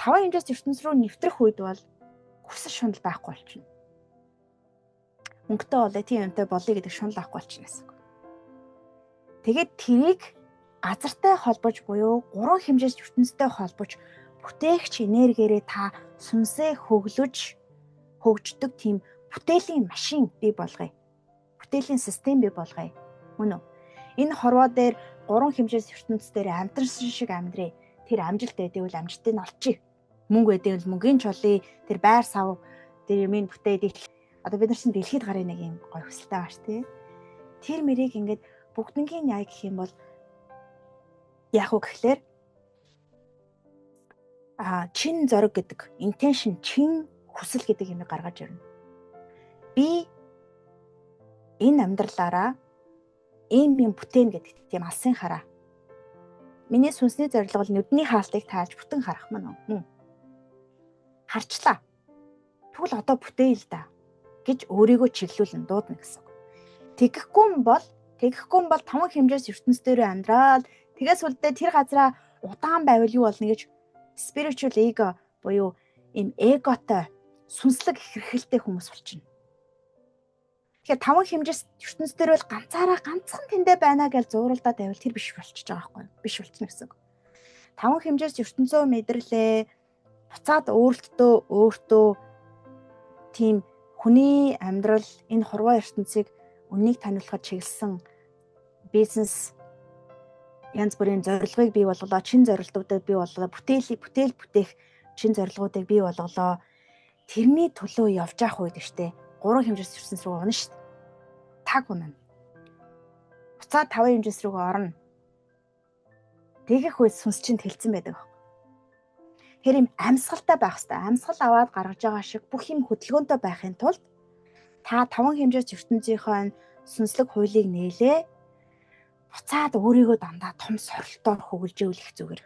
таван хэмжээс ертөнц рүү нэвтрэх үед бол хүсэл шунал байхгүй болчихно. Мөнгөтэй болоо тийм юмтай болъё гэдэг шунал байхгүй болчихно гэсэн. Тэгээд тэрийг газартай холбож буюу 3 хэмжээс ертөнцтэй холбож бүтээгч энергиэрээ та сүнсээ хөгждөг тийм бүтээлийн машин бий болгоё. Бүтээлийн систем бий болгоё. Мөн үү? Энэ хорвоо дээр 3 хэмжээс ертөнц дээр амтарсан шиг амьдрий. Тэр амжилт өгдөг бол амжилтыг нь олчих. Мөнгө өгдөг бол мөнгөний чулыг, тэр байр сав, тэр юмыг бүтээд одоо бид нар чинь дэлхийд гарын нэг юм гой хүсэлтэй бааш тий. Тэр мэрийг ингээд бүгднгийн яа гэх юм бол яг уу гэхлээр чин зориг гэдэг intention, чин хүсэл гэдэг юмыг гаргаж ирнэ. Би энэ амьдралаараа ийм юм бүтээн гэдэг тийм алсын хараа. Миний сүнсний зорилго бол нүдний хаалтыг тааж бүтэн харах мөн. Харчлаа. Тэгвэл одоо бүтээе л да гэж өөрийгөө чиглүүлэн дуудана гэсэн. Тэгэхгүй бол 5 хэмжээс ертөнц дээр амьдраад тэгээс үлдээ тэр газараа удаан байвал юу болно гэж spiritual ego буюу им эготой сүнслэг хэрхэлтэй хүмүүс болчихно. Тэгэхээр 5 хэмжээс ертөнц дээр бол ганцхан тэндэ байна гэж зууралдаад байвал тэр биш болчихж байгаа байхгүй юу? Биш болчихно гэсэн. 5 хэмжээс ертөнцөө мэдэрлээ. Буцаад өөртөө тийм хүний амьдрал энэ хорвоо ертөнцийг үннийг таниулахад чиглэсэн бизнес янз бүрийн зорилгыг бий болголоо, чин зорилгуудыг бий болголоо, бүтээл бүтээх чин зорилгуудыг бий болголоо. Тэрний төлөө явж явах үед штэ 3 хэмжээс ертөнц рүү орно штэ. Таг унана. Буцаад 5 хэмжээс рүүгээ орно. Тэгэх үед сүнс чинь тэлцэн байдаг. Тэр юм амьсгалтай байх хэрэгтэй. Амьсгал аваад гаргаж байгаа шиг бүх юм хөдөлгөөнтэй байхын тулд та 5 хэмжээс ертөнцийнхөө сүнслэг хуулийг нээлээ. Буцаад өөрийгөө дандаа том сорилтоор хөвөлжүүлэх зүгээр.